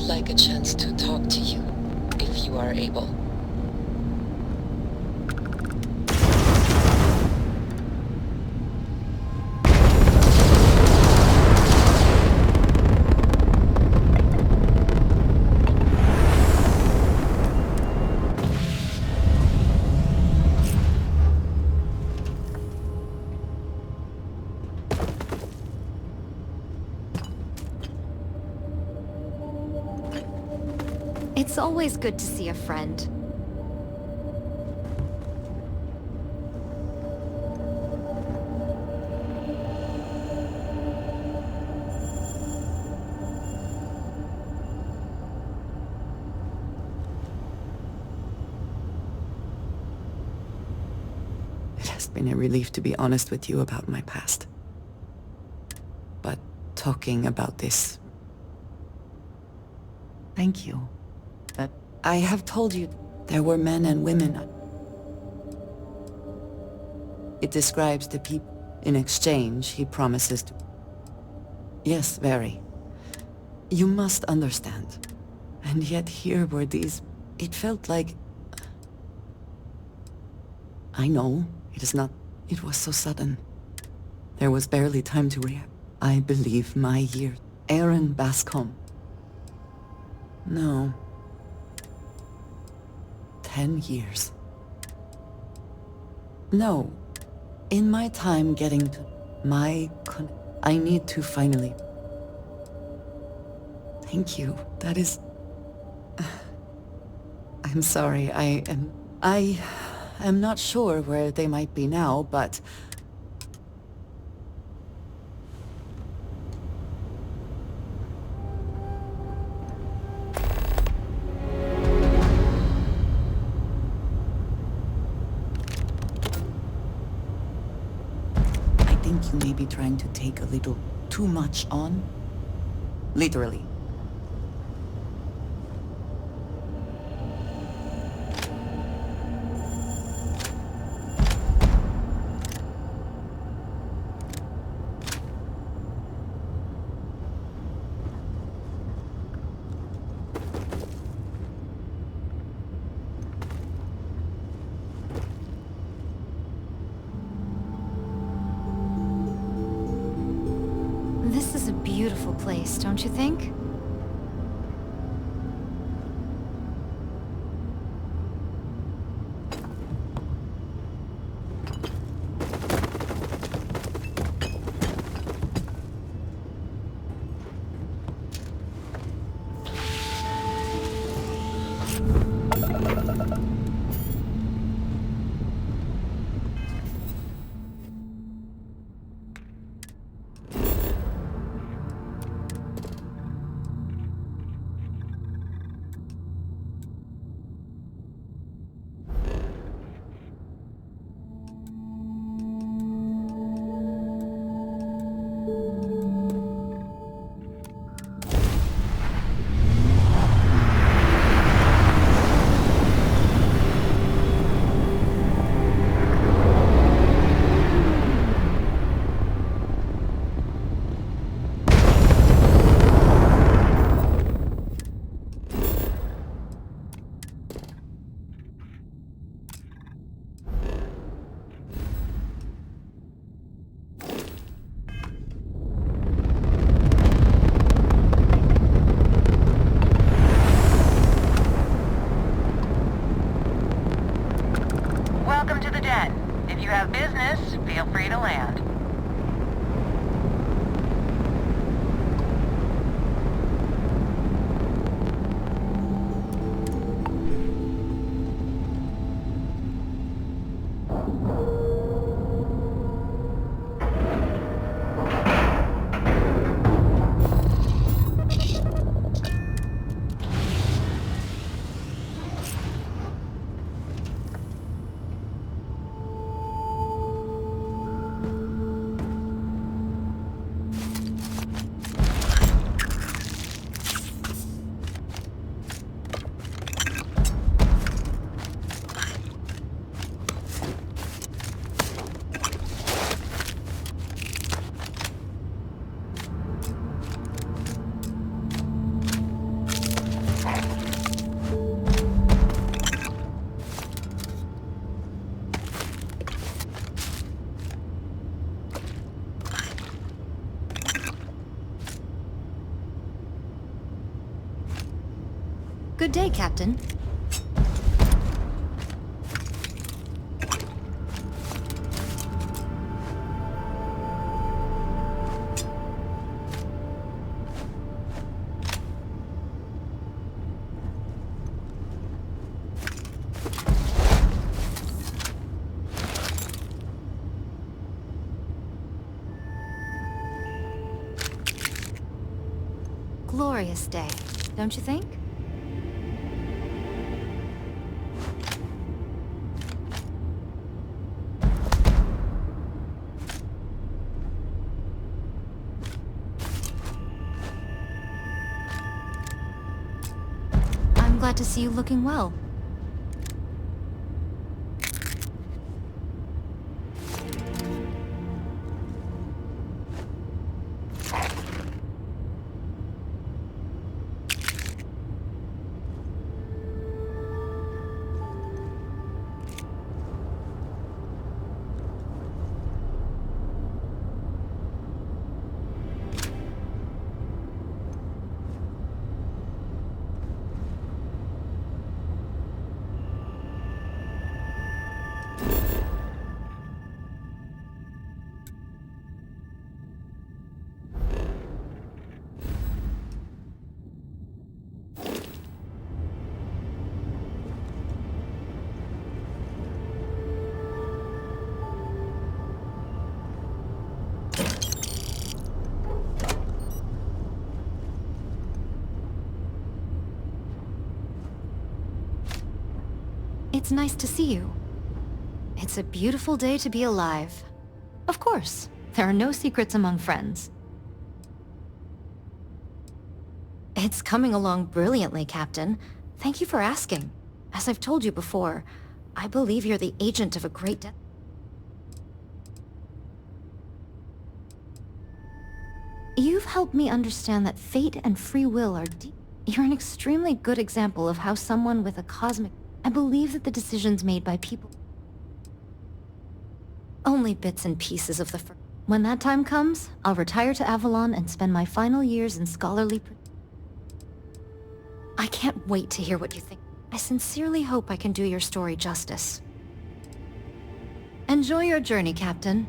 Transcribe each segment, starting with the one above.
like a chance to talk to you, if you are able. It's always good to see a friend. It has been a relief to be honest with you about my past. But talking about this... Thank you. But I have told you there were men and women. It describes the people. In exchange, he promises to... Yes, very. You must understand. And yet here were these... It felt like... I know, it is not... It was so sudden. There was barely time to react. I believe my year. Aaron Bascom. No. 10 years. No. In my time getting to my I need to finally... Thank you. That is... I'm sorry, I am not sure where they might be now, but... I think you may be trying to take a little too much on. Literally. This is a beautiful place, don't you think? Good day, Captain. Glorious day, don't you think? I'm glad to see you looking well. It's nice to see you. It's a beautiful day to be alive. Of course, there are no secrets among friends. It's coming along brilliantly, Captain. Thank you for asking. As I've told you before, I believe you're the agent of a great death. You've helped me understand that fate and free will are deep. You're an extremely good example of how someone with a cosmic... I believe that the decisions made by people... Only bits and pieces of the first. When that time comes, I'll retire to Avalon and spend my final years in scholarly... I can't wait to hear what you think. I sincerely hope I can do your story justice. Enjoy your journey, Captain.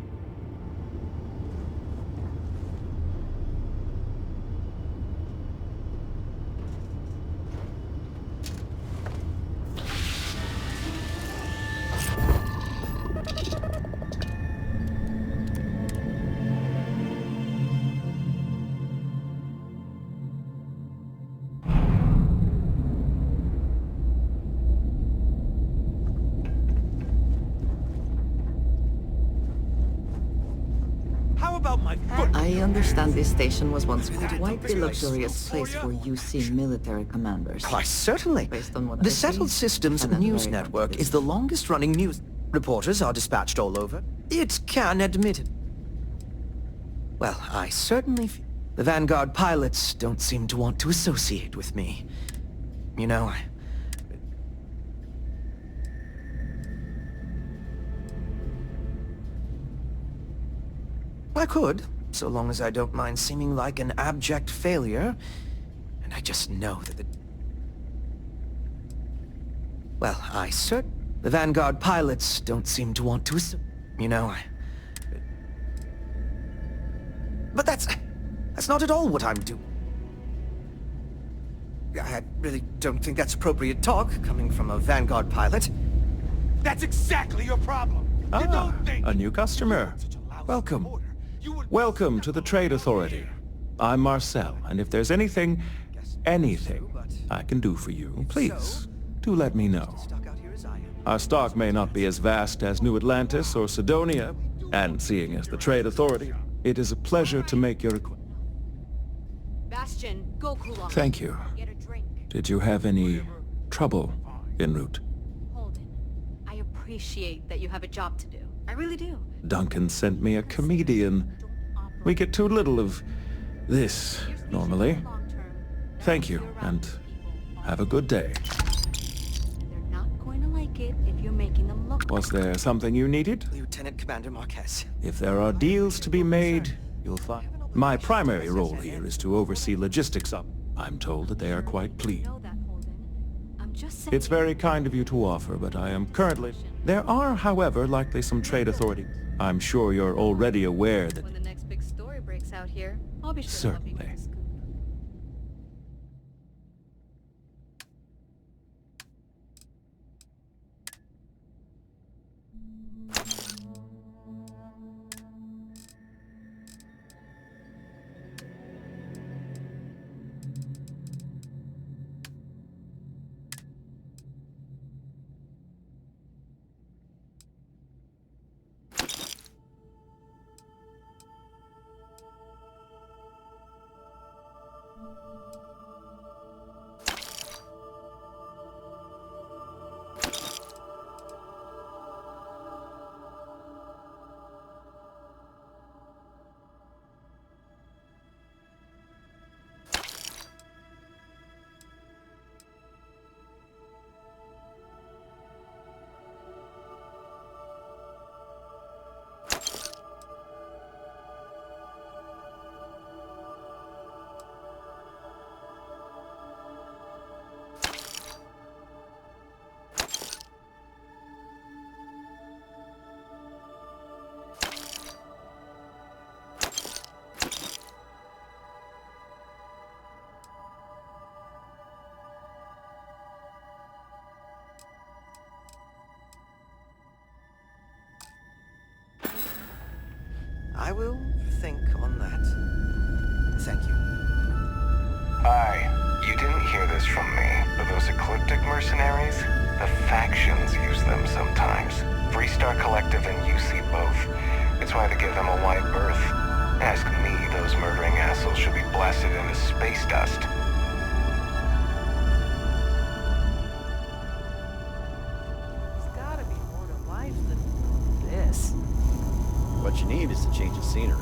I understand this station was once quite the luxurious place for UC military commanders. Why, certainly. Based on what The I Settled see, Systems and I'm News very Network happy. is the longest-running news. Reporters are dispatched all over. It can admit it. Well, I certainly feel... The Vanguard pilots don't seem to want to associate with me. You know, I could, so long as I don't mind seeming like an abject failure. And I just know that the... Well, The Vanguard pilots don't seem to want to you know, But that's not at all what I'm doing. I really don't think that's appropriate talk, coming from a Vanguard pilot. That's exactly your problem. You don't think... A new customer. Welcome. Welcome to the Trade Authority. I'm Marcel, and if there's anything I can do for you, please, do let me know. Our stock may not be as vast as New Atlantis or Sidonia, and seeing as the Trade Authority, it is a pleasure to make your acquaintance. Bastion, go cool off. Thank you. Get a drink. Did you have any trouble en route? Holden, I appreciate that you have a job to do. I really do. Duncan sent me a comedian. We get too little of this, normally. Thank you, and have a good day. They're not going to like it if you're making them look... Was there something you needed? Lieutenant Commander Marquez. If there are deals to be made, you'll find... My primary role here is to oversee logistics up. I'm told that they are quite pleased. Know that, Holden. just saying. It's very kind of you to offer, but I am currently... There are, however, likely some trade authority. I'm sure you're already aware that... When the next big story breaks out here, I'll be sure to help you Certainly. get the scoop. I will think on that. Thank you. Hi. You didn't hear this from me, but those ecliptic mercenaries? The factions use them sometimes. Freestar Collective and UC both. It's why they give them a wide berth. Ask me, those murdering assholes should be blasted into space dust. There's gotta be more to life than this. What you need is a change of scenery.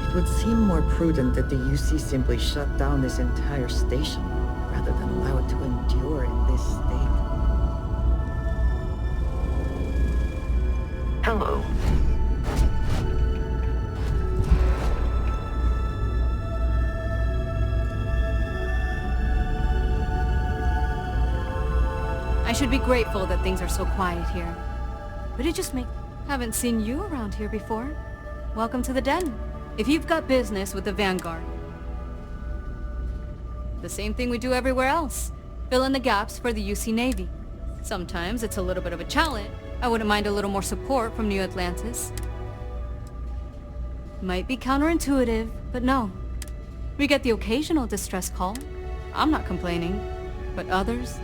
It would seem more prudent that the UC simply shut down this entire station, rather than allow it to endure in this state. Hello. I should be grateful that things are so quiet here. But it just haven't seen you around here before. Welcome to the den. If you've got business with the Vanguard. The same thing we do everywhere else. Fill in the gaps for the UC Navy. Sometimes it's a little bit of a challenge. I wouldn't mind a little more support from New Atlantis. Might be counterintuitive, but no. We get the occasional distress call. I'm not complaining. But others?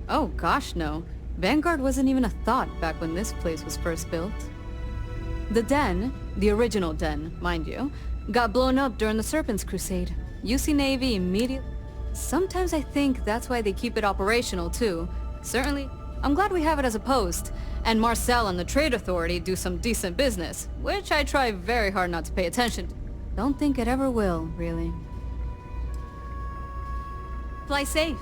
Oh gosh, no. Vanguard wasn't even a thought back when this place was first built. The den, the original den, mind you, got blown up during the Serpent's Crusade. UC Navy immediately... Sometimes I think that's why they keep it operational too. Certainly, I'm glad we have it as a post. And Marcel and the Trade Authority do some decent business, which I try very hard not to pay attention to. Don't think it ever will, really. Fly safe.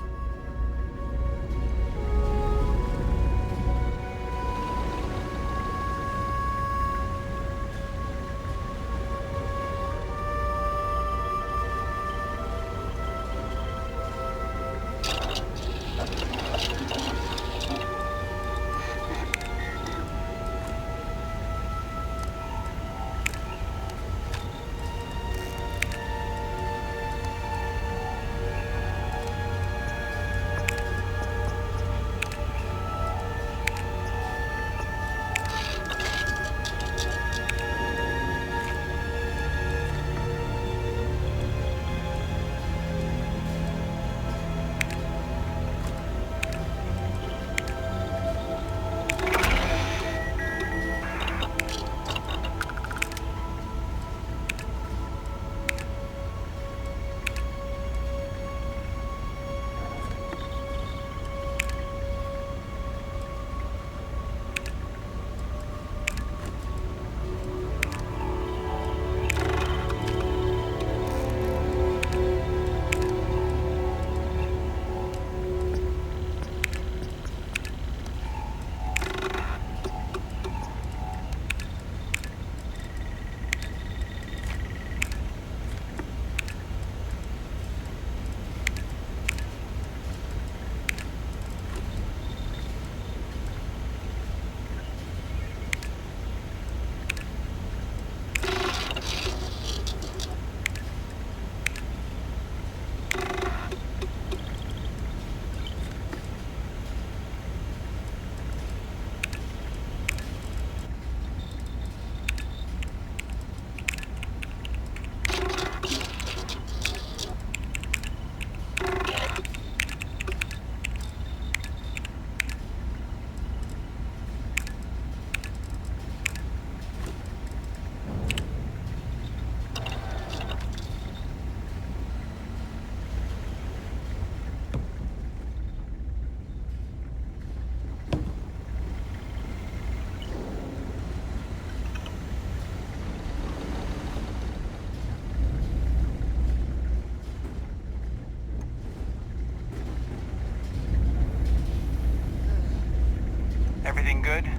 good?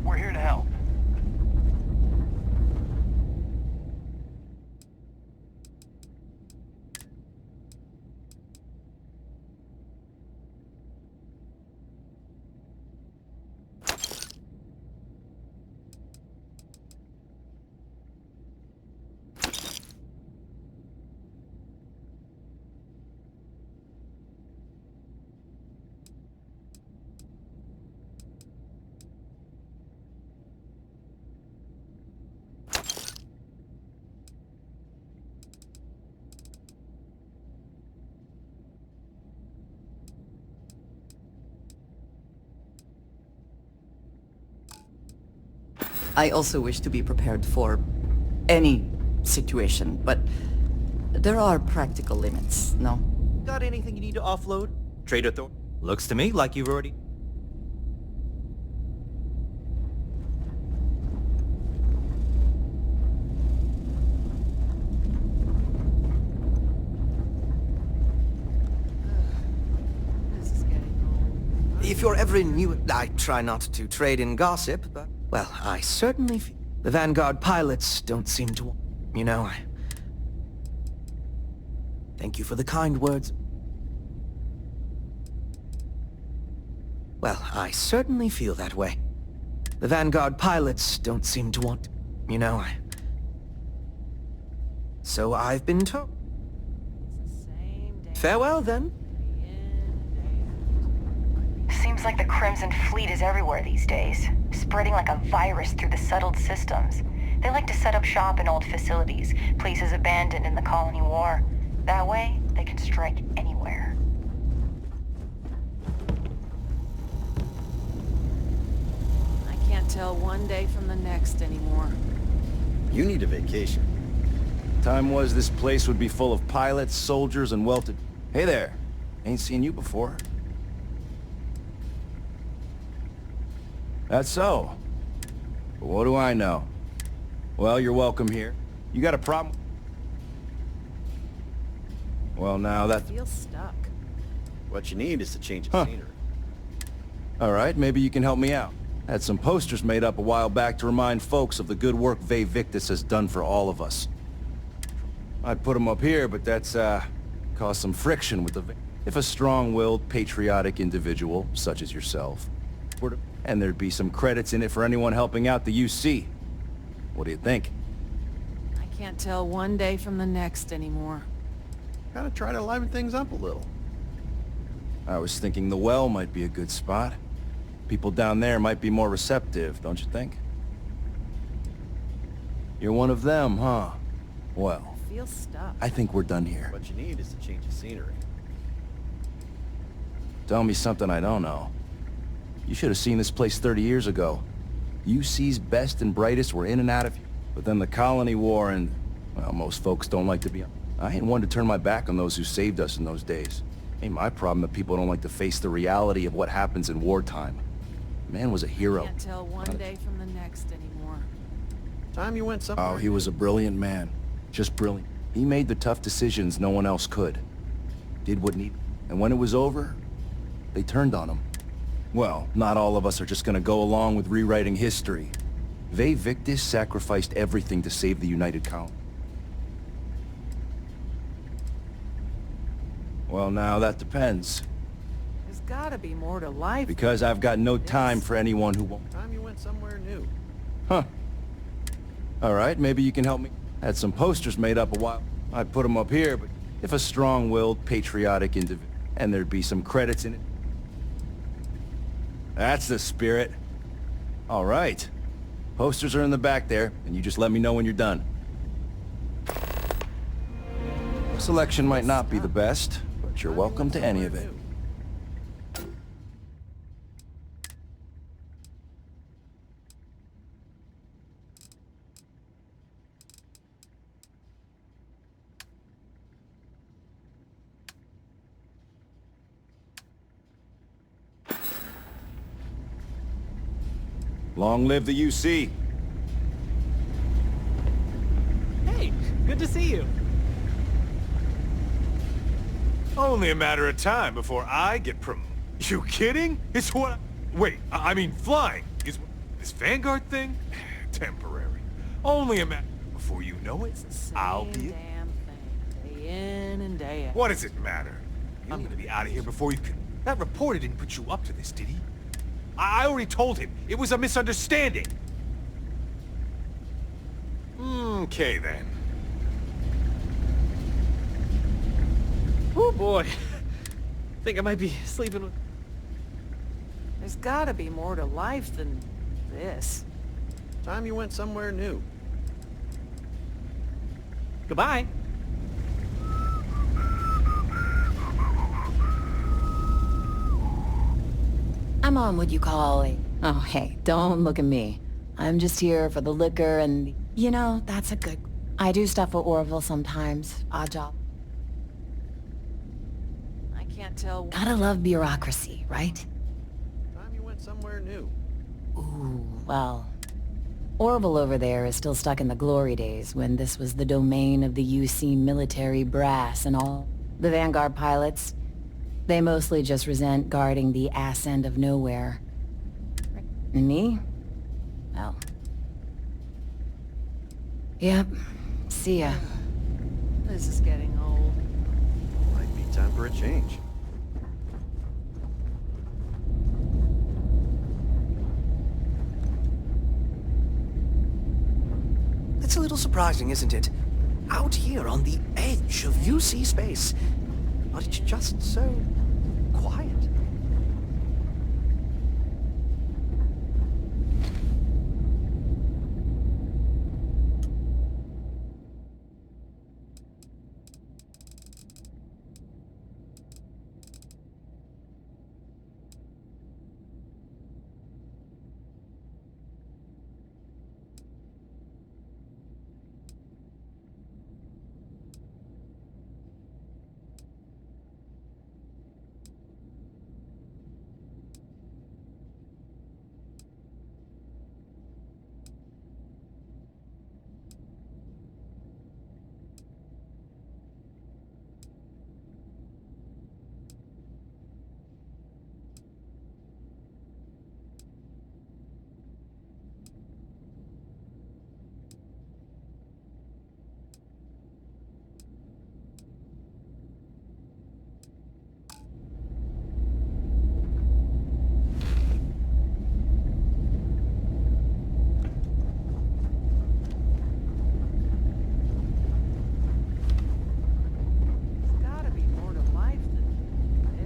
We're here to help. I also wish to be prepared for any situation, but there are practical limits, no? Got anything you need to offload? Trader Thor? Looks to me like you've already... If you're ever in New... I try not to trade in gossip, but... Well, I certainly feel... The Vanguard pilots don't seem to... You know, I... Thank you for the kind words. Well, I certainly feel that way. The Vanguard pilots don't seem to want... You know, I... So I've been told. Farewell, then. Seems like the Crimson Fleet is everywhere these days, spreading like a virus through the settled systems. They like to set up shop in old facilities, places abandoned in the colony war. That way, they can strike anywhere. I can't tell one day from the next anymore. You need a vacation. Time was this place would be full of pilots, soldiers, and welted... Hey there. Ain't seen you before. That's so. But what do I know? Well, you're welcome here. You got a problem? Well, now that... I feel stuck. What you need is to change the scenery. All right, maybe you can help me out. Had some posters made up a while back to remind folks of the good work Ve Victus has done for all of us. I'd put them up here, but that's, caused some friction with the... If a strong-willed, patriotic individual, such as yourself, were to... And there'd be some credits in it for anyone helping out the UC. What do you think? I can't tell one day from the next anymore. Gotta try to liven things up a little. I was thinking the well might be a good spot. People down there might be more receptive, don't you think? You're one of them, huh? Well, I feel stuck. I think we're done here. What you need is to change the scenery. Tell me something I don't know. You should have seen this place 30 years ago. UC's best and brightest were in and out of here. But then the colony war and... Well, most folks don't like to be... I ain't one to turn my back on those who saved us in those days. Ain't my problem that people don't like to face the reality of what happens in wartime. Man was a hero. I can't tell one day from the next anymore. Time you went somewhere. Oh, he was a brilliant man. Just brilliant. He made the tough decisions no one else could. Did what needed. And when it was over, they turned on him. Well, not all of us are just gonna go along with rewriting history. Ve Victus sacrificed everything to save the United Colony. Well, now that depends. There's gotta be more to life. Because I've got no time for anyone who won't... Time you went somewhere new. Huh. All right, maybe you can help me. Had some posters made up a while. I'd put them up here, but if a strong-willed, patriotic individual... And there'd be some credits in it. That's the spirit. All right. Posters are in the back there, and you just let me know when you're done. Selection might not be the best, but you're welcome to any of it. Long live the UC! Hey, good to see you. Only a matter of time before I get promoted. You kidding? It's what... Wait, I mean flying is This Vanguard thing? Temporary. Only a matter. Before you know it, I'll be it. Damn thing. Day in and day out. What does it matter? I'm gonna be out of here before you can... That reporter didn't put you up to this, did he? I already told him. It was a misunderstanding. Okay, then. Oh boy. Think I might be sleeping with... There's gotta be more to life than this. Time you went somewhere new. Goodbye. I'm on what you call a... Oh, hey, don't look at me. I'm just here for the liquor and... You know, that's a good... I do stuff for Orville sometimes. Odd job. I can't tell... Gotta love bureaucracy, right? Time you went somewhere new. Ooh, well... Orville over there is still stuck in the glory days when this was the domain of the UC military brass and all. The Vanguard pilots, they mostly just resent guarding the ass end of nowhere. And me? Well... Yep. See ya. This is getting old. Might be time for a change. It's a little surprising, isn't it? Out here on the edge of UC space. But it's just so... quiet.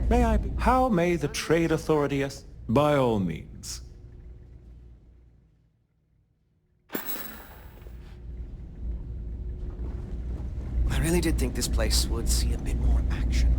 May I be? How may the Trade Authority By all means. I really did think this place would see a bit more action.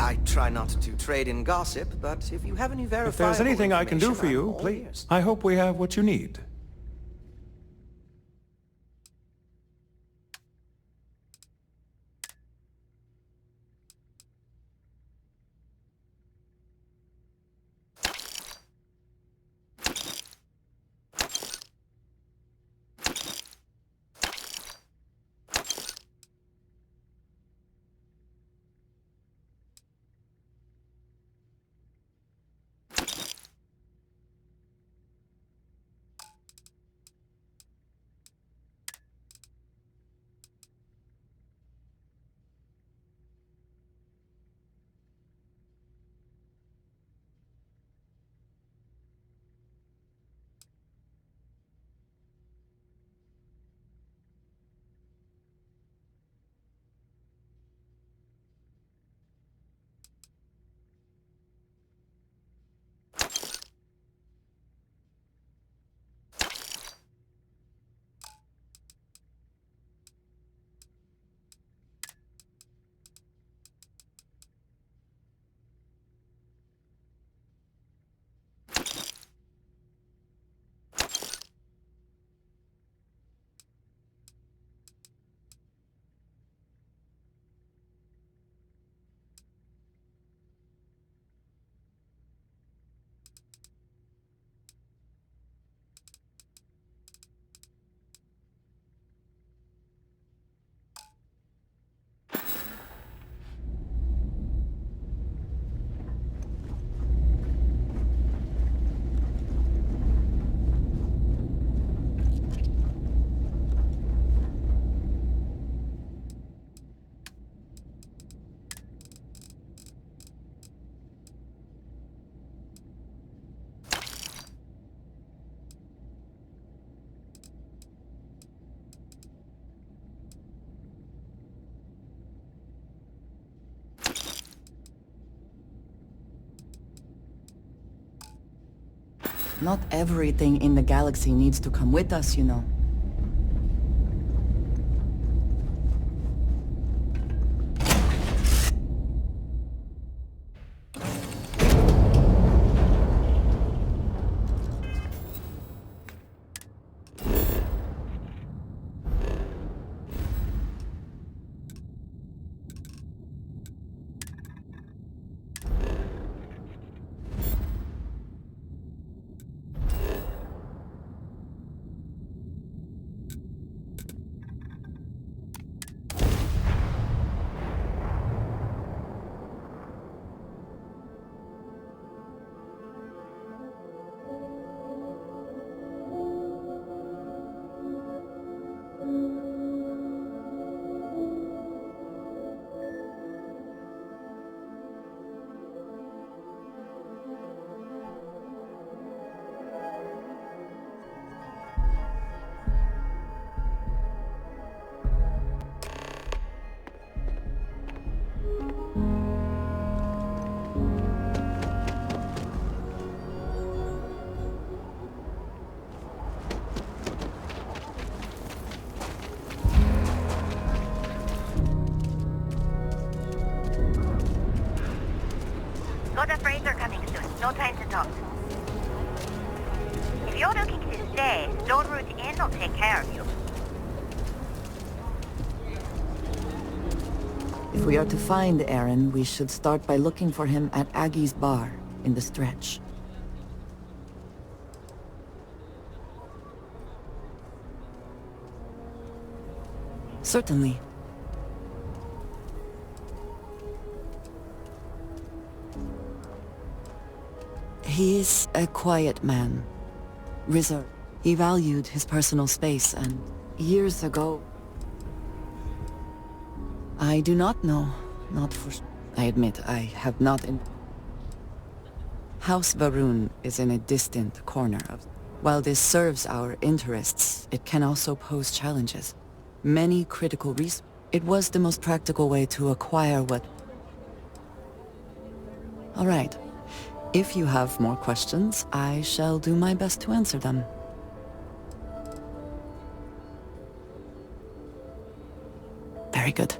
I try not to trade in gossip, but if you have any verifiable If there's anything I can do for information, you, I'm all please. ears. I hope we have what you need. Not everything in the galaxy needs to come with us, you know. Got a freighter coming soon. No time to talk. If you're looking to stay, Stone Route Inn will take care of you. If we are to find Aaron, we should start by looking for him at Aggie's bar in the stretch. Certainly. He is a quiet man. Reserved. He valued his personal space, and years ago... I do not know. Not for... I admit, I have not in... House Varun is in a distant corner of... While this serves our interests, it can also pose challenges. Many critical reasons. It was the most practical way to acquire what... All right. If you have more questions, I shall do my best to answer them. Very good.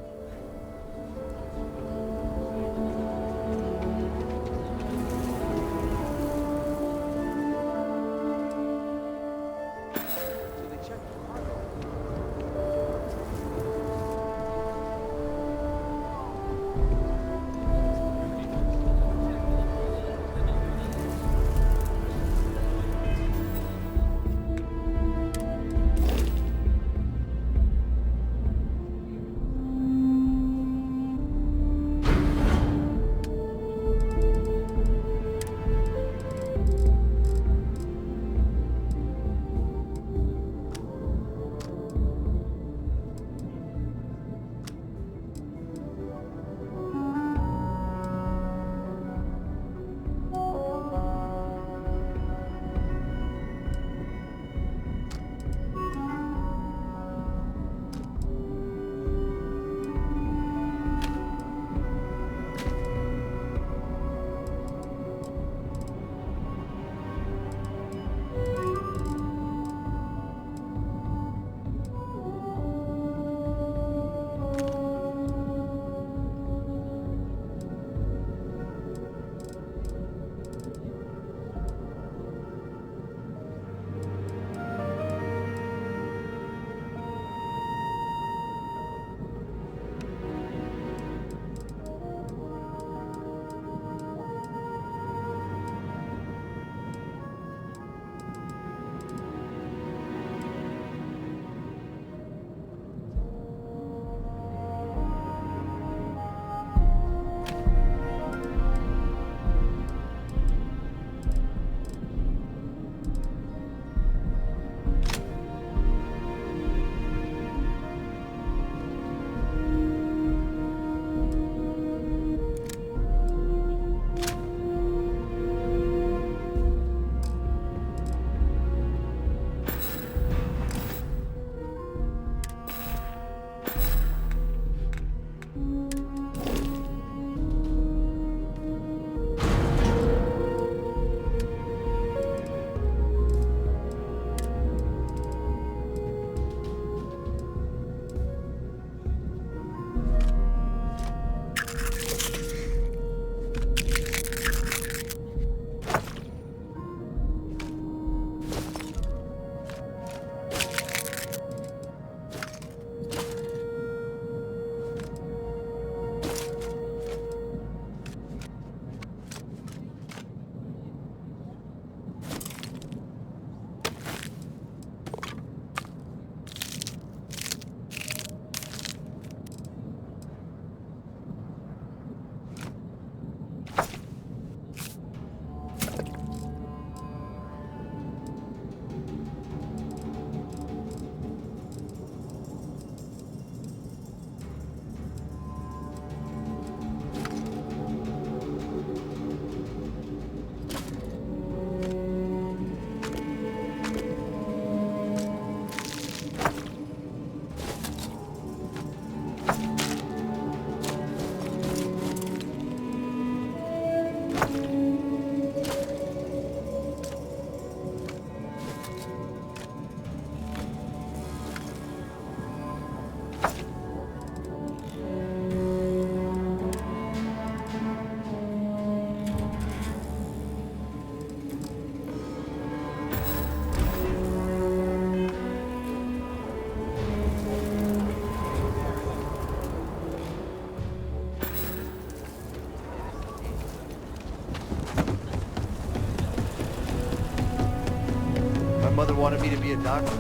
wanted me to be a doctor.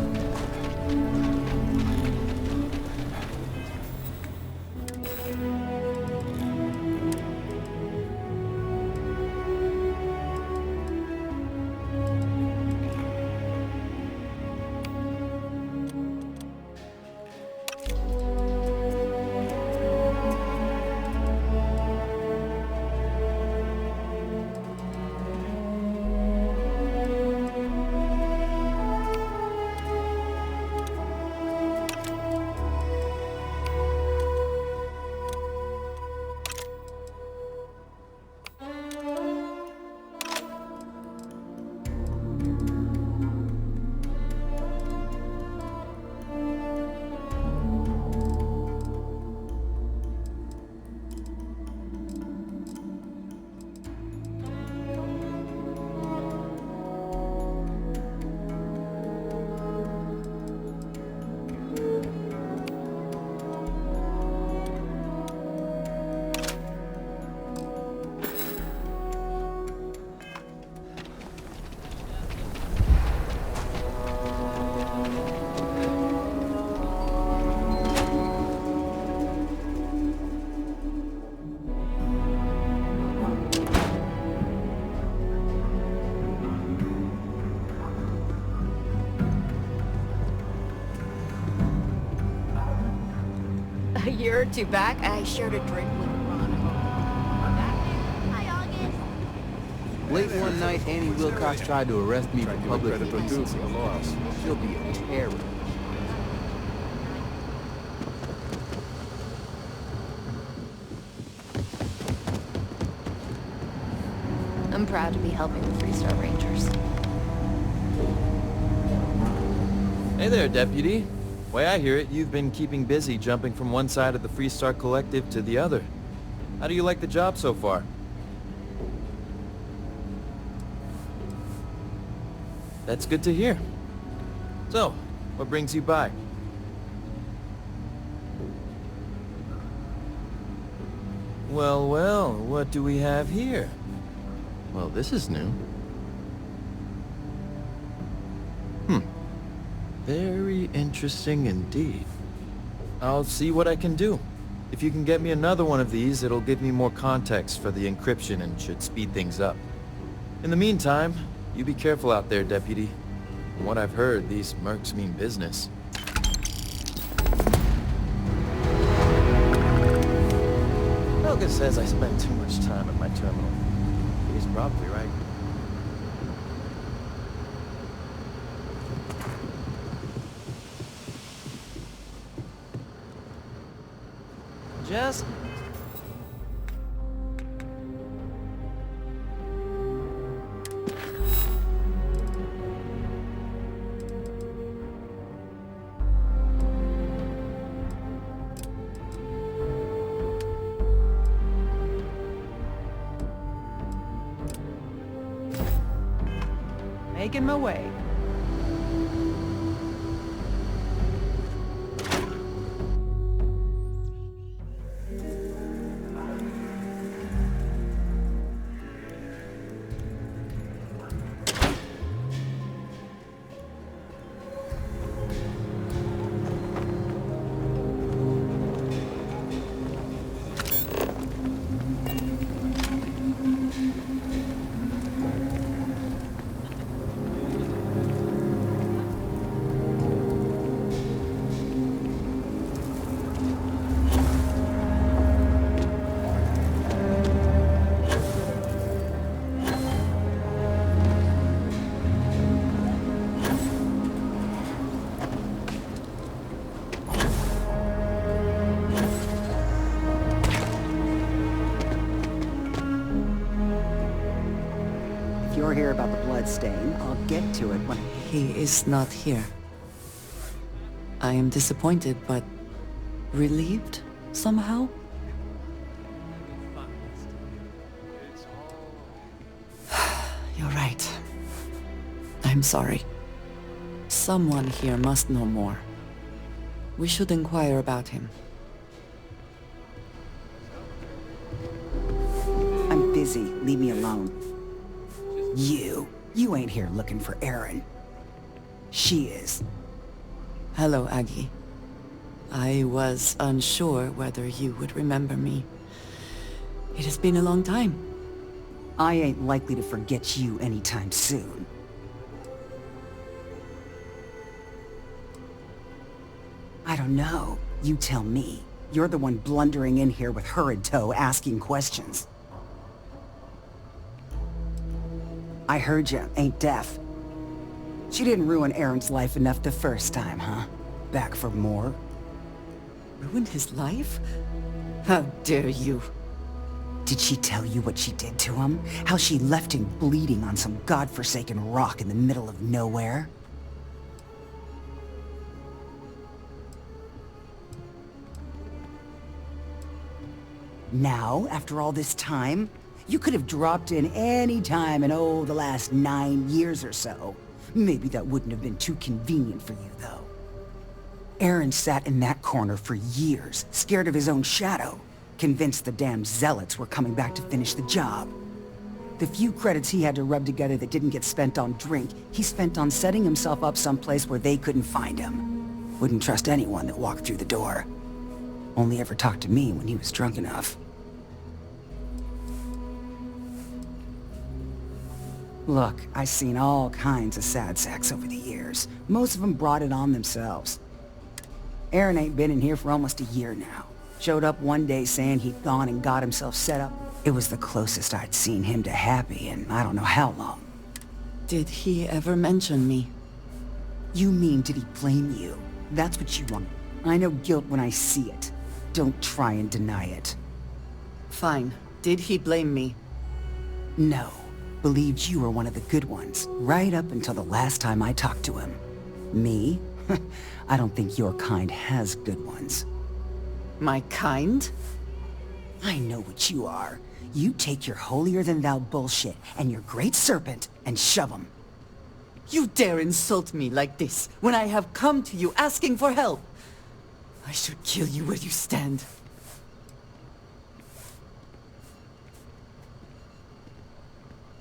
A year or two back, I shared a drink with Ron. Hi, August. Late one night, Annie Wilcox tried to arrest me for public indecency. She'll be a terror. I'm proud to be helping the Three-Star Rangers. Hey there, Deputy. Way I hear it, you've been keeping busy jumping from one side of the Freestar Collective to the other. How do you like the job so far? That's good to hear. So, what brings you by? Well, well, what do we have here? Well, this is new. Very interesting indeed. I'll see what I can do. If you can get me another one of these, it'll give me more context for the encryption and should speed things up. In the meantime, you be careful out there, Deputy. From what I've heard, these mercs mean business. Helga says I spend too much time at my terminal. He's probably right. Jess? Making my way. You're here about the blood stain. I'll get to it when... He is not here. I am disappointed, but relieved somehow? You're right. I'm sorry. Someone here must know more. We should inquire about him. I'm busy. Leave me alone. You ain't here looking for Aaron. She is. Hello, Aggie. I was unsure whether you would remember me. It has been a long time. I ain't likely to forget you anytime soon. I don't know. You tell me. You're the one blundering in here with her in tow, asking questions. I heard you ain't deaf. She didn't ruin Aaron's life enough the first time, huh? Back for more? Ruin his life? How dare you? Did she tell you what she did to him? How she left him bleeding on some godforsaken rock in the middle of nowhere? Now, after all this time, you could have dropped in any time in, the last 9 years or so. Maybe that wouldn't have been too convenient for you, though. Aaron sat in that corner for years, scared of his own shadow, convinced the damn zealots were coming back to finish the job. The few credits he had to rub together that didn't get spent on drink, he spent on setting himself up someplace where they couldn't find him. Wouldn't trust anyone that walked through the door. Only ever talked to me when he was drunk enough. Look, I've seen all kinds of sad sacks over the years. Most of them brought it on themselves. Aaron ain't been in here for almost a year now. Showed up one day saying he'd gone and got himself set up. It was the closest I'd seen him to happy in I don't know how long. Did he ever mention me? You mean, did he blame you? That's what you want. I know guilt when I see it. Don't try and deny it. Fine. Did he blame me? No. Believed you were one of the good ones, right up until the last time I talked to him. Me? I don't think your kind has good ones. My kind? I know what you are. You take your holier-than-thou bullshit and your great serpent and shove 'em. You dare insult me like this when I have come to you asking for help. I should kill you where you stand.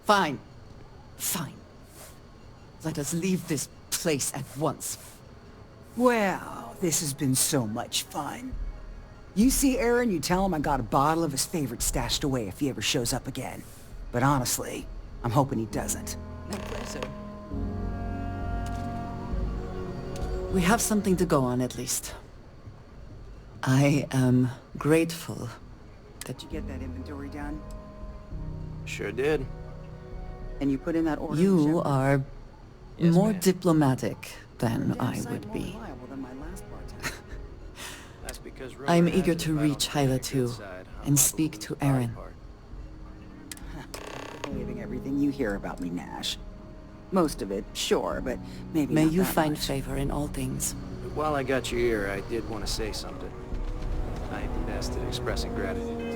Fine. Fine. Let us leave this place at once. Well, this has been so much fun. You see Aaron, you tell him I got a bottle of his favorite stashed away if he ever shows up again. But honestly, I'm hoping he doesn't. No pleasure. We have something to go on, at least. I am grateful that Did you get that inventory done? Sure did. And you put in that order? you are Yes, more ma'am. diplomatic than Damn I sight would more be. reliable than my last bartender. That's because I'm eager to reach Hyla too, and speak to Aaron. Believing everything you hear about me, Nash. Most of it, sure, but maybe May not you that find much. favor in all things. But while I got your ear, I did want to say something. I ain't the best at expressing gratitude.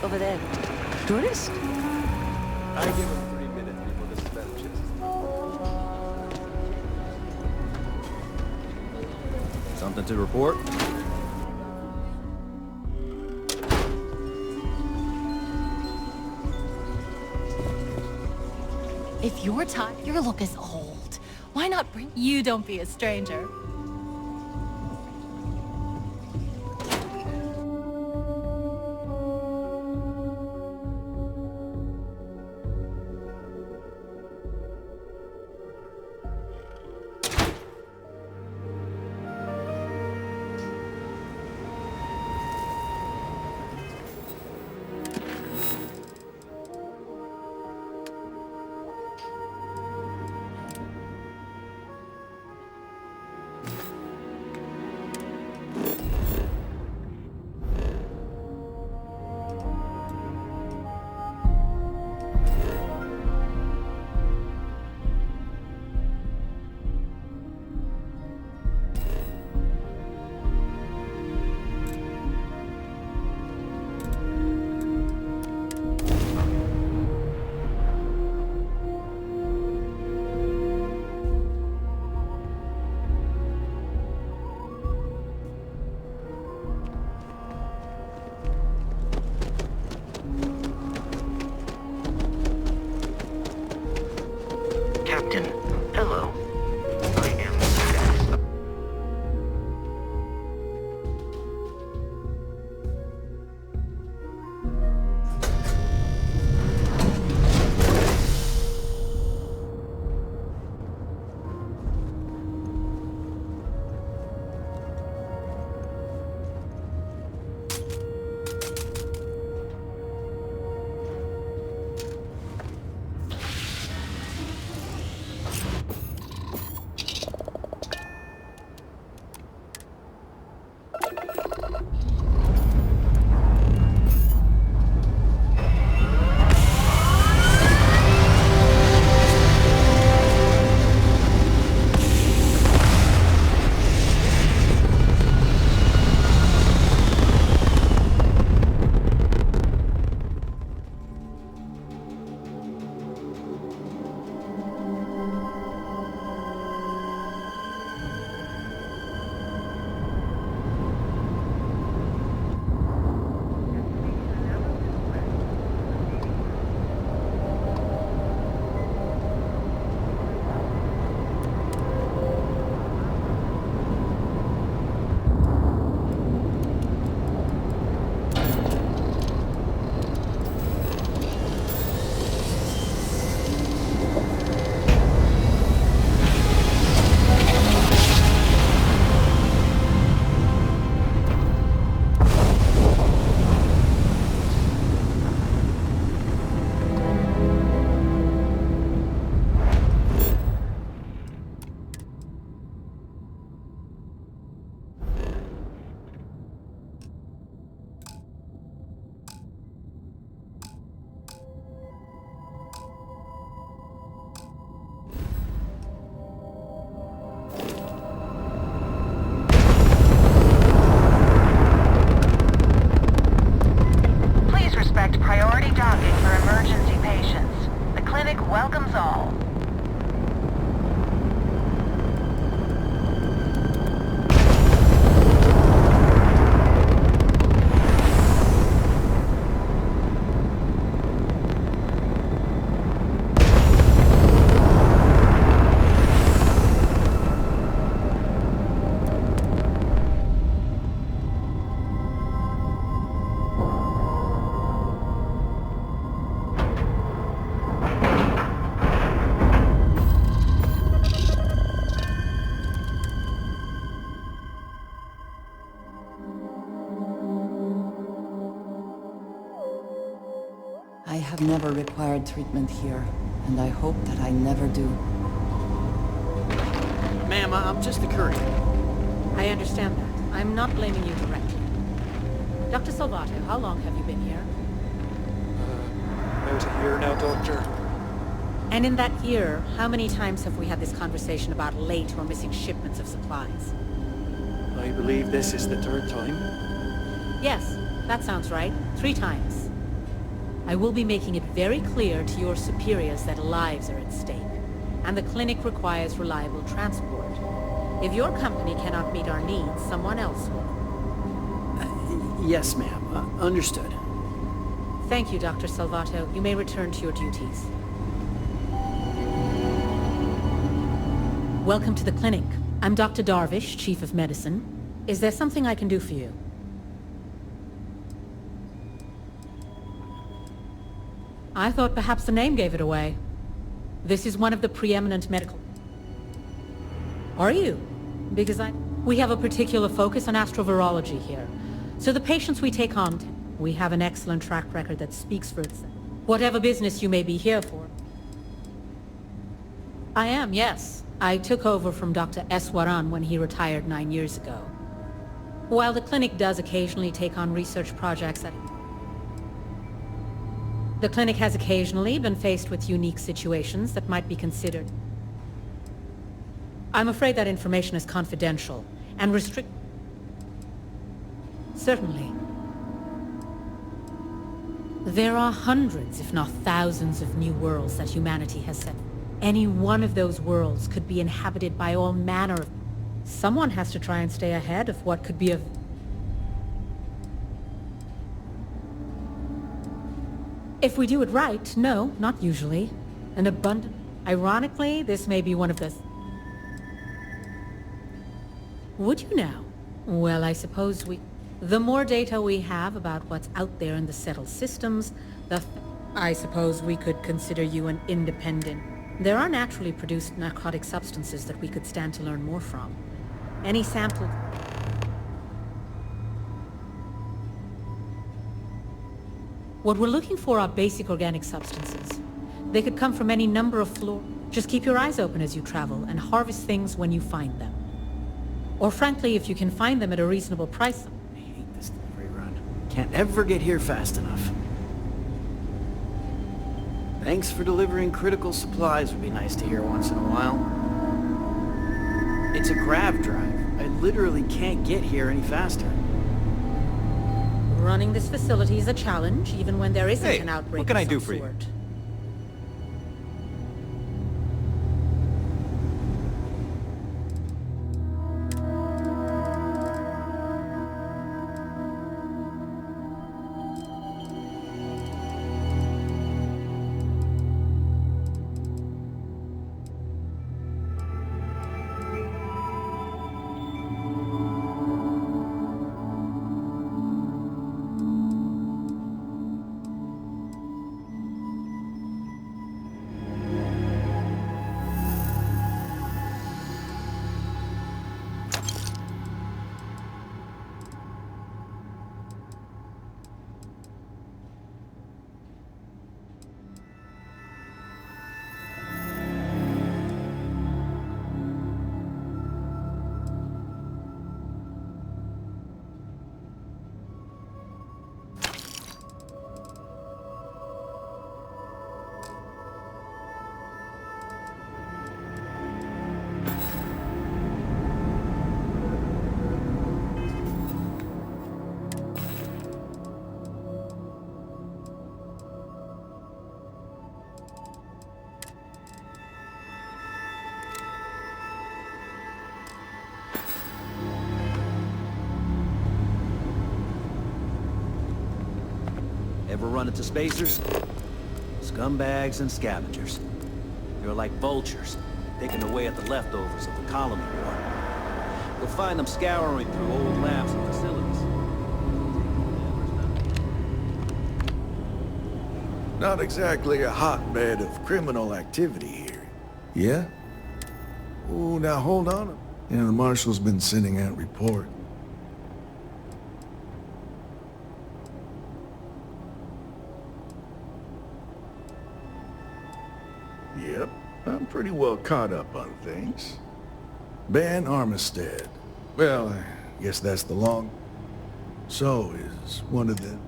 Over there. Tourist? I give him 3 minutes before the smell just... Something to report? If you're tired, your look is old. Why not bring... You don't be a stranger. Captain, hello. I am Sax. Priority docking for emergency patients. The clinic welcomes all. I have never required treatment here, and I hope that I never do. Ma'am, I'm just a courier. I understand that. I'm not blaming you directly. Dr. Salvato, how long have you been here? About a year now, Doctor. And in that year, how many times have we had this conversation about late or missing shipments of supplies? I believe this is the third time. Yes, that sounds right. 3 times. I will be making it very clear to your superiors that lives are at stake, and the clinic requires reliable transport. If your company cannot meet our needs, someone else will. Yes, ma'am. Understood. Thank you, Dr. Salvato. You may return to your duties. Welcome to the clinic. I'm Dr. Darvish, Chief of Medicine. Is there something I can do for you? I thought perhaps the name gave it away. This is one of the preeminent medical... Are you? Because we have a particular focus on astrovirology here. So the patients we take on, we have an excellent track record that speaks for itself. Whatever business you may be here for. I am, yes. I took over from Dr. Eswaran when he retired 9 years ago. While the clinic does occasionally take on research projects that... The clinic has occasionally been faced with unique situations that might be considered. I'm afraid that information is confidential and restricted. Certainly. There are hundreds, if not thousands, of new worlds that humanity has set. Any one of those worlds could be inhabited by all manner of... Someone has to try and stay ahead of what could be a... If we do it right, no, not usually. An abundant... Ironically, this may be one of the... Would you now? Well, I suppose we... The more data we have about what's out there in the settled systems, I suppose we could consider you an independent. There are naturally produced narcotic substances that we could stand to learn more from. Any sample... What we're looking for are basic organic substances. They could come from any number of floors. Just keep your eyes open as you travel and harvest things when you find them. Or frankly, if you can find them at a reasonable price... This delivery run. Can't ever get here fast enough. Thanks for delivering critical supplies would be nice to hear once in a while. It's a grav drive. I literally can't get here any faster. Running this facility is a challenge, even when there isn't an outbreak. What can I of do some for you? sort. Ever run into spacers? Scumbags and scavengers. They're like vultures, taking away at the leftovers of the colony war. You'll find them scouring through old labs and facilities. Not exactly a hotbed of criminal activity here. Yeah? Oh, now hold on. Yeah, the marshal's been sending out reports. Yep, I'm pretty well caught up on things. Ben Armistead. Well, I guess that's the long... So is one of them.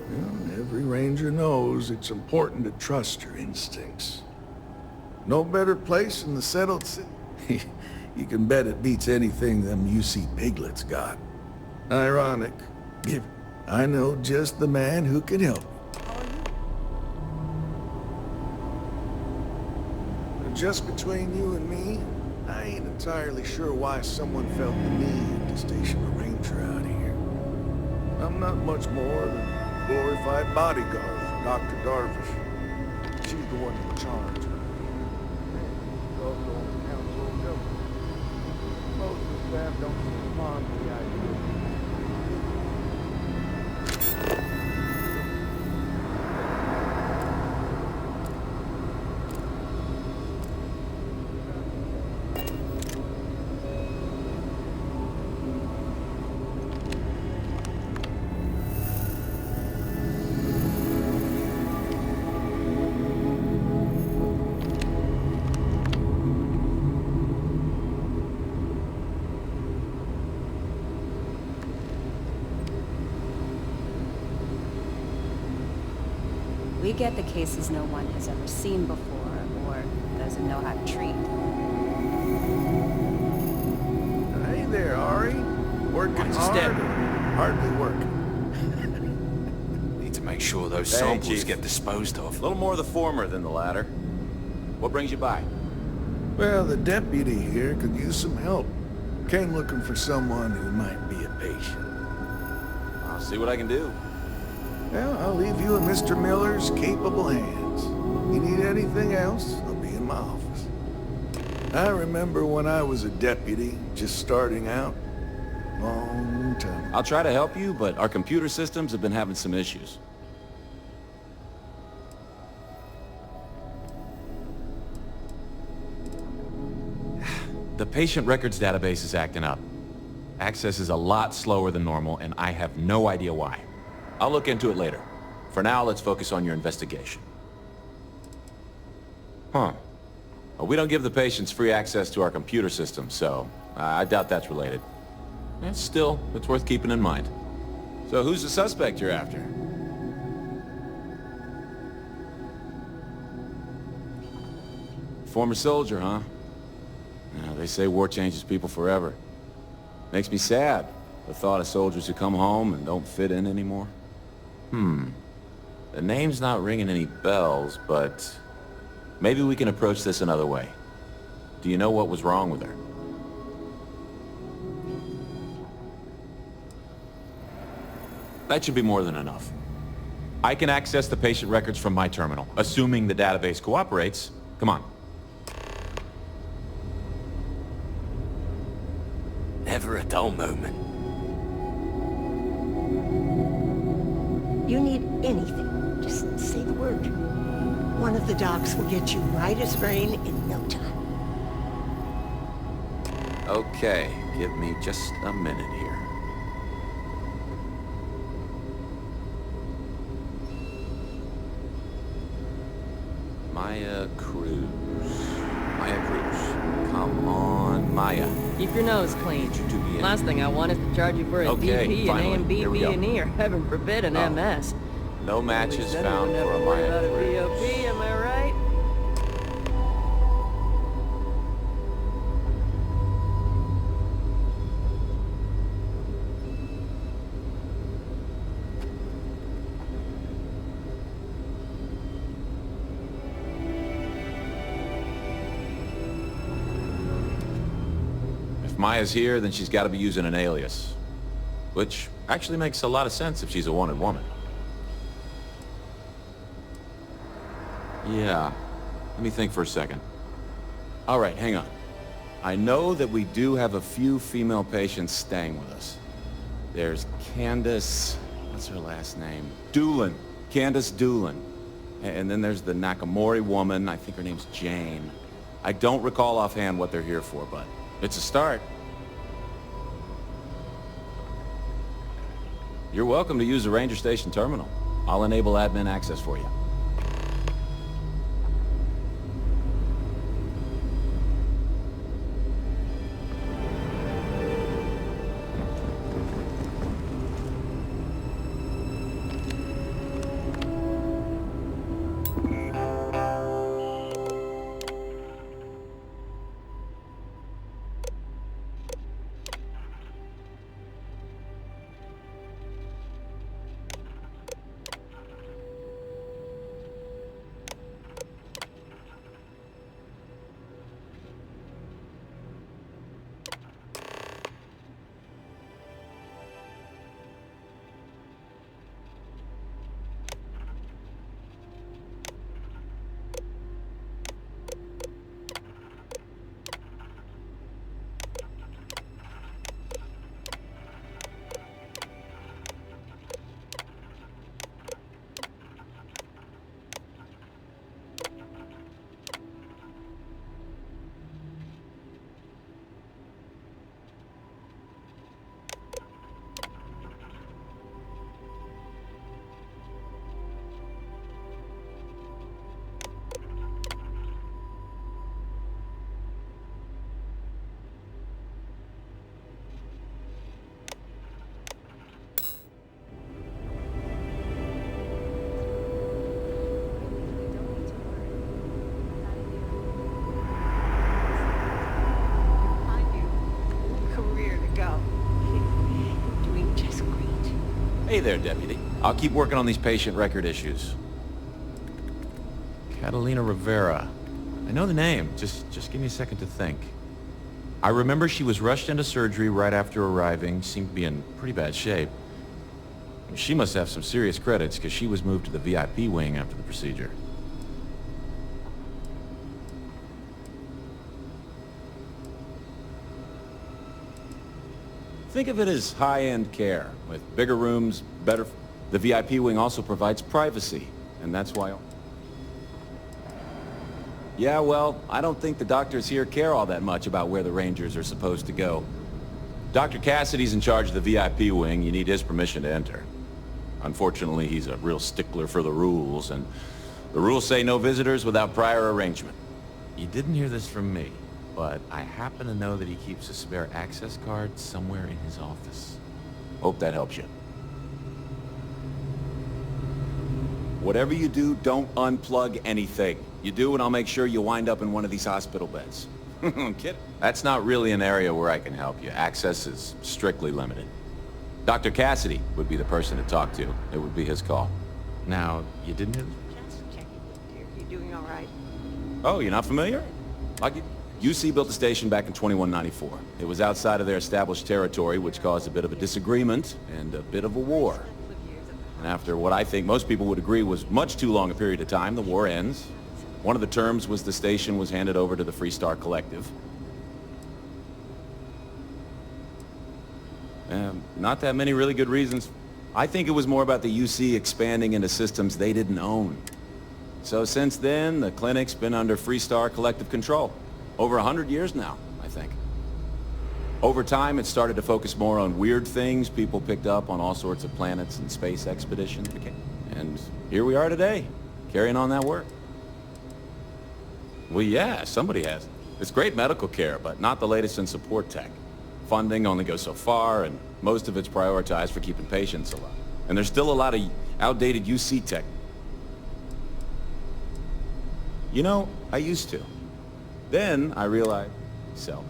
Well, every ranger knows it's important to trust your instincts. No better place in the settled city. You can bet it beats anything them UC piglets got. Ironic. I know just the man who can help. just between you and me, I ain't entirely sure why someone felt the need to station a ranger out here. I'm not much more than a glorified bodyguard for Dr. Darvish. She's the one in charge. She's also on the council of government. Most of the staff don't seem fond of the idea. We get the cases no one has ever seen before, or doesn't know how to treat. Hey there, Ari. Working hard? Hardly working. Need to make sure those Hey, samples Chief. get disposed of. A little more the former than the latter. What brings you by? Well, the deputy here could use some help. Came looking for someone who might be a patient. I'll see what I can do. Well, I'll leave you in Mr. Miller's capable hands. You need anything else, I'll be in my office. I remember when I was a deputy, just starting out. Long time. I'll try to help you, but our computer systems have been having some issues. The patient records database is acting up. Access is a lot slower than normal, and I have no idea why. I'll look into it later. For now, let's focus on your investigation. Huh. Well, we don't give the patients free access to our computer system, so I doubt that's related. Still, it's worth keeping in mind. So who's the suspect you're after? Former soldier, huh? Yeah, they say war changes people forever. Makes me sad, the thought of soldiers who come home and don't fit in anymore. The name's not ringing any bells, but maybe we can approach this another way. Do you know what was wrong with her? That should be more than enough. I can access the patient records from my terminal, assuming the database cooperates. Come on. Never a dull moment. You need anything, just say the word. One of the docs will get you right as rain in no time. Okay, give me just a minute here. Maya Cruz. Maya Cruz. Come on, Maya. Keep your nose clean. Last thing I want is to charge you for a Okay, DP, an finally. A and B, Here we B go. and E, or heaven forbid, an Oh. MS. No matches Said found we'd for never a worry Maya about a Cruz. BOP, am I right? If Maya's here, then she's got to be using an alias. Which actually makes a lot of sense if she's a wanted woman. Yeah. Let me think for a second. All right, hang on. I know that we do have a few female patients staying with us. There's Candace... what's her last name? Doolin. Candace Doolin. And then there's the Nakamori woman. I think her name's Jane. I don't recall offhand what they're here for, but it's a start. You're welcome to use the Ranger Station terminal. I'll enable admin access for you. Hey there, Deputy. I'll keep working on these patient record issues. Catalina Rivera. I know the name. Just give me a second to think. I remember she was rushed into surgery right after arriving. Seemed to be in pretty bad shape. She must have some serious credits because she was moved to the VIP wing after the procedure. Think of it as high-end care, with bigger rooms, better... The VIP wing also provides privacy, and that's why... Yeah, well, I don't think the doctors here care all that much about where the Rangers are supposed to go. Dr. Cassidy's in charge of the VIP wing. You need his permission to enter. Unfortunately, he's a real stickler for the rules, and the rules say no visitors without prior arrangement. You didn't hear this from me, but I happen to know that he keeps a spare access card somewhere in his office. Hope that helps you. Whatever you do, don't unplug anything. You do, and I'll make sure you wind up in one of these hospital beds. Kid, that's not really an area where I can help you. Access is strictly limited. Dr. Cassidy would be the person to talk to. It would be his call. Now, you didn't hear... Just checking in, dear. You doing all right? Oh, you're not familiar? UC built the station back in 2194. It was outside of their established territory, which caused a bit of a disagreement and a bit of a war. And after what I think most people would agree was much too long a period of time, the war ends. One of the terms was the station was handed over to the Freestar Collective. Not that many really good reasons. I think it was more about the UC expanding into systems they didn't own. So since then, the clinic's been under Freestar Collective control. Over 100 years now, I think. Over time, it started to focus more on weird things. People picked up on all sorts of planets and space expeditions. And here we are today, carrying on that work. Well, yeah, somebody has. It's great medical care, but not the latest in support tech. Funding only goes so far, and most of it's prioritized for keeping patients alive. And there's still a lot of outdated UC tech. You know, I used to. Then I realized, so.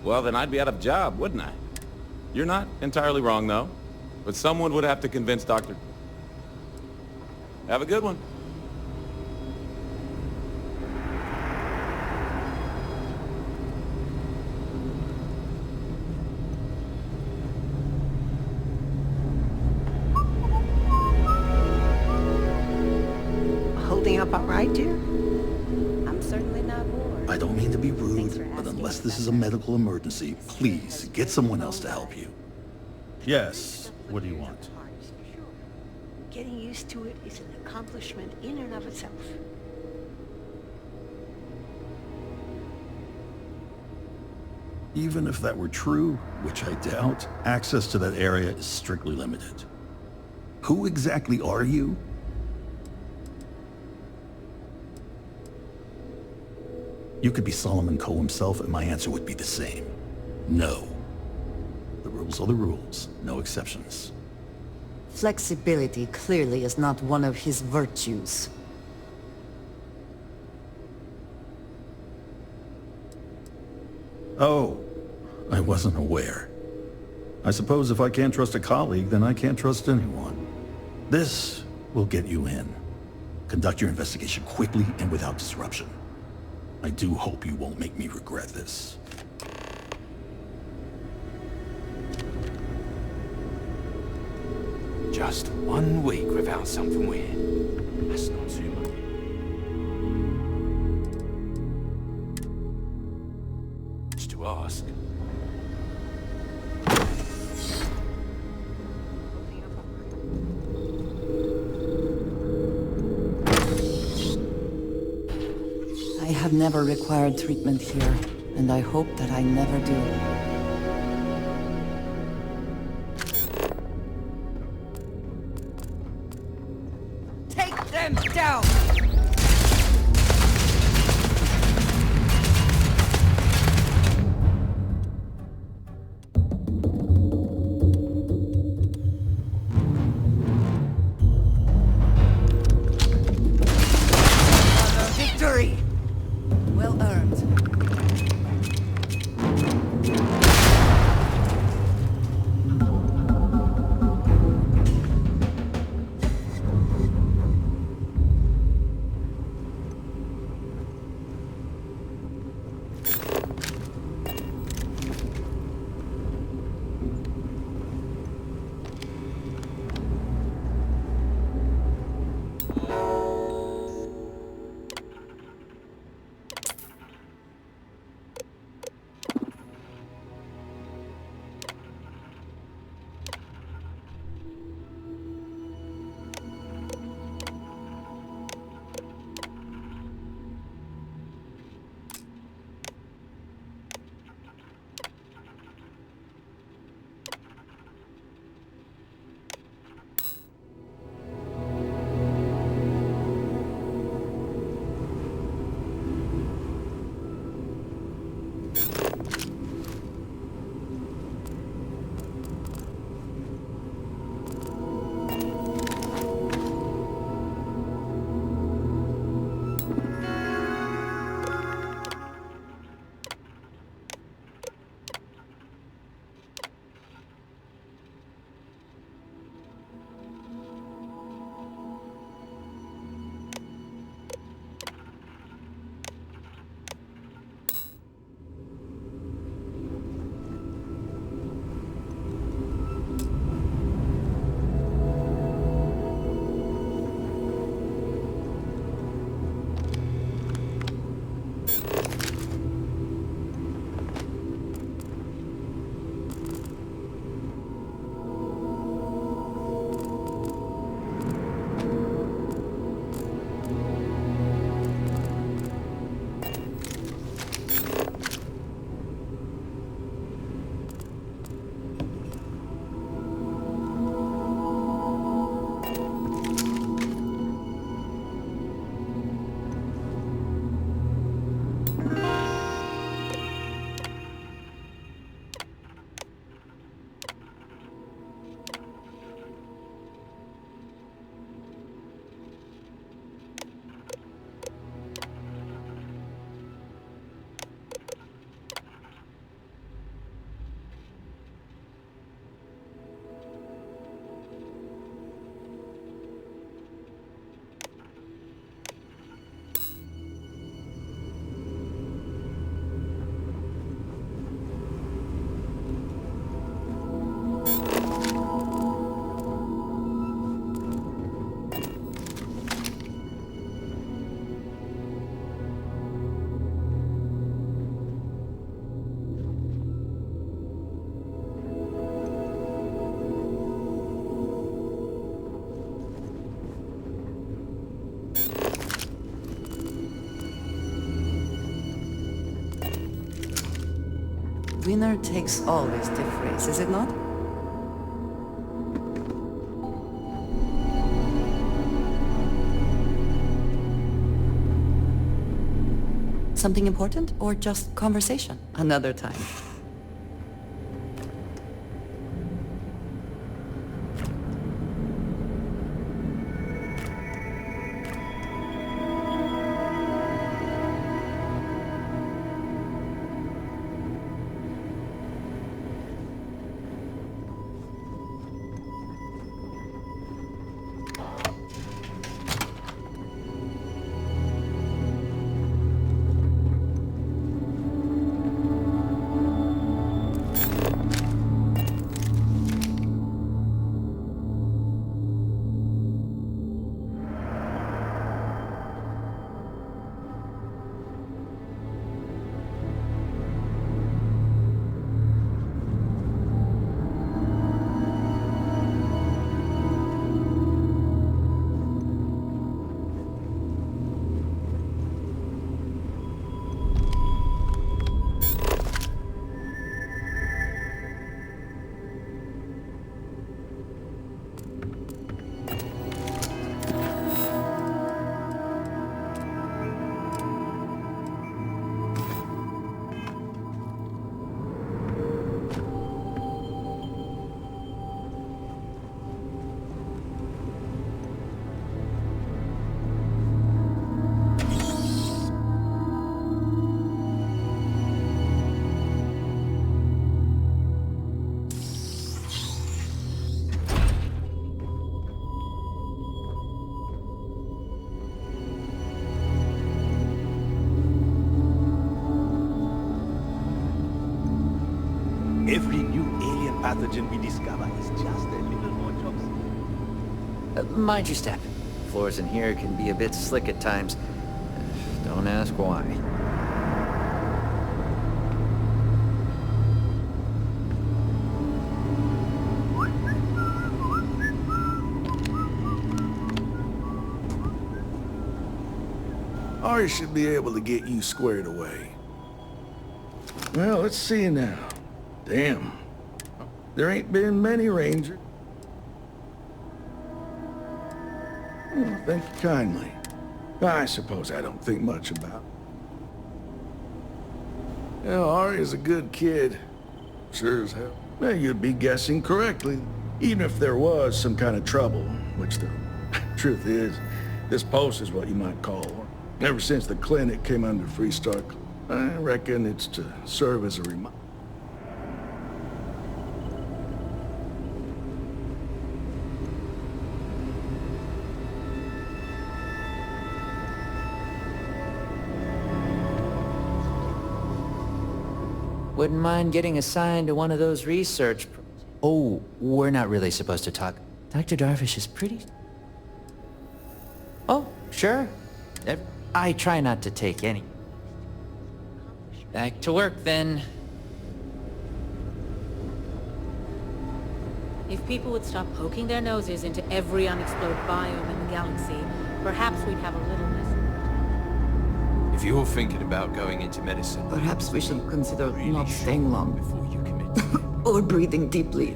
Well, then I'd be out of a job, wouldn't I? You're not entirely wrong, though. But someone would have to convince Dr. Have a good one. Holding up all right, dear? I'm certainly not bored. I don't mean to be rude, but unless this is a medical emergency, please get someone else to help you. Yes. What do you want? Getting used to it is an accomplishment in and of itself. Even if that were true, which I doubt, access to that area is strictly limited. Who exactly are you? You could be Solomon Coe himself, and my answer would be the same. No. The rules are the rules, no exceptions. Flexibility clearly is not one of his virtues. Oh, I wasn't aware. I suppose if I can't trust a colleague, then I can't trust anyone. This will get you in. Conduct your investigation quickly and without disruption. I do hope you won't make me regret this. Just 1 week without something weird. That's not too much. Just to ask. I have never required treatment here, and I hope that I never do. Take them down! Victory! Well earned. winner takes all this stiff race, is it not? Something important, or just conversation? Another time. Every new alien pathogen we discover is just a little more jobs. Mind your step. Floors in here can be a bit slick at times. Don't ask why. Ari should be able to get you squared away. Well, let's see now. Damn. There ain't been many Rangers. Oh, thank you kindly. I suppose I don't think much about it. Well, Ari's a good kid. Sure as hell. Well, you'd be guessing correctly. Even if there was some kind of trouble, which the truth is, this post is what you might call one. Ever since the clinic came under Freestar, I reckon it's to serve as a reminder. Wouldn't mind getting assigned to one of those research... Oh, we're not really supposed to talk. Dr. Darvish is pretty... Oh, sure. I try not to take any. Back to work, then. If people would stop poking their noses into every unexplored biome in the galaxy, perhaps we'd have a little less... If you're thinking about going into medicine... Perhaps we should consider not staying long. Before you commit. Or breathing deeply.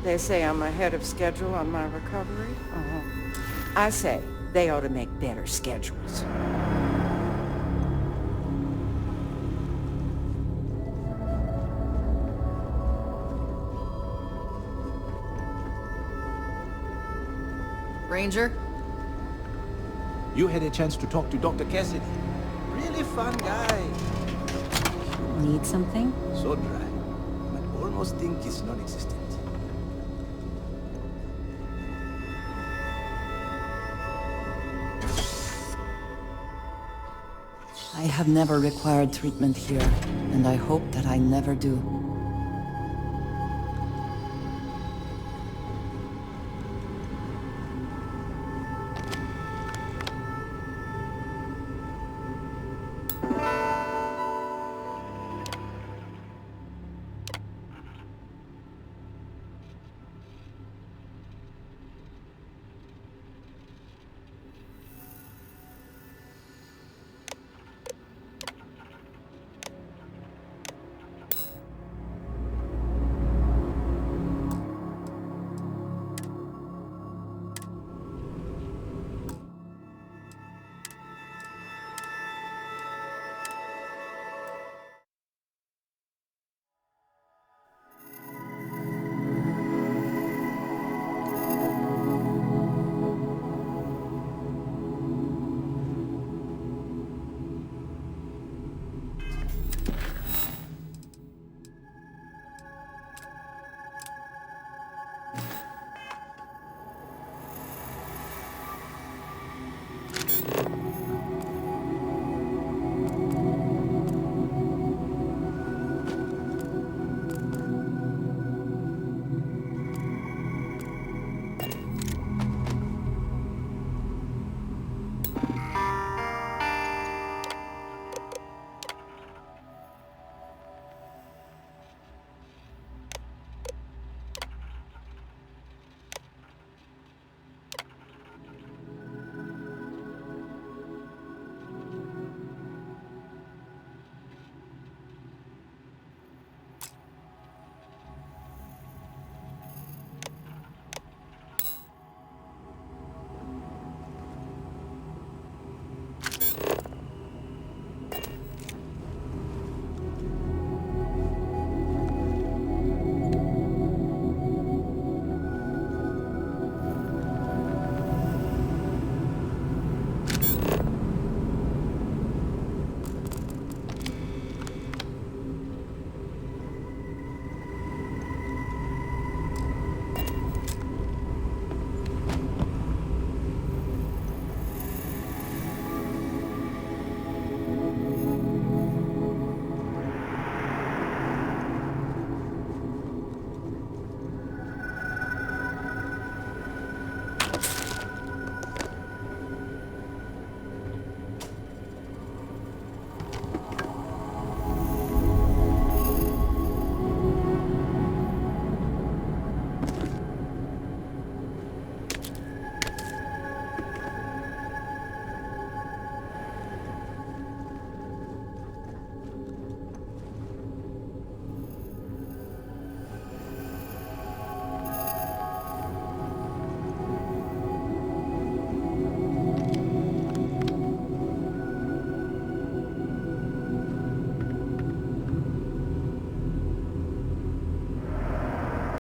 They say I'm ahead of schedule on my recovery. I say they ought to make better schedules. Ranger? You had a chance to talk to Dr. Cassidy. Really fun guy. Need something? So dry. But almost think he's non-existent. I have never required treatment here, and I hope that I never do.